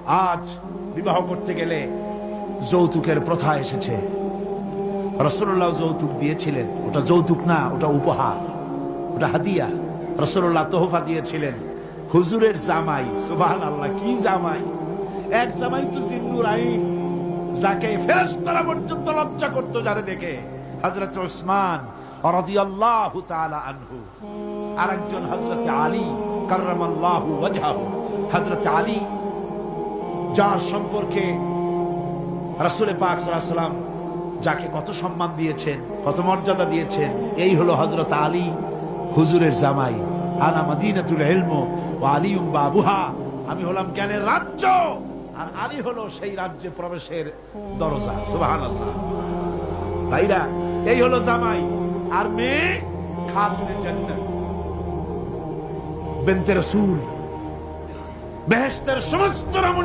আজ বিবাহ করতে গেলে যৌতুকের প্রথা এসেছে। রাসূলুল্লাহ যৌতুক দিয়েছিলেন, ওটা যৌতুক না, ওটা উপহার, ওটা হাদিয়া। রাসূলুল্লাহ তোহফা দিয়েছিলেন হুজুরের জামাই। সুবহানাল্লাহ, কি জামাই! এক জামাই তো জিন্নুর আইন, যাকে ফেরেশতারা পর্যন্ত লজ্জা করতো যারে দেখে, হযরত উসমান রাদিয়াল্লাহু তাআলা আনহু। আরেকজন হযরত আলী কাররামাল্লাহু ওয়াজহাহু। হযরত আলী, যার সম্পর্কে রাসূল পাক সাল্লাল্লাহু আলাইহি ওয়াসাল্লাম যাকে কত সম্মান দিয়েছেন, কত মর্যাদা দিয়েছেন, এই হলো হযরত আলী হুজুরের জামাই। আনা মাদিনাতুল ইলম ওয়া আলিয়ুম বাবুহা, আমি হলাম জ্ঞানের রাজ্য, আর আলী হলো সেই রাজ্যে প্রবেশের দরজা। সুবহানাল্লাহ। ভাইরা, এই হলো জামাই। আর মেয়ে খাতুনে জান্নাত, বিনতে রাসূল, বেহেশতের সমস্ত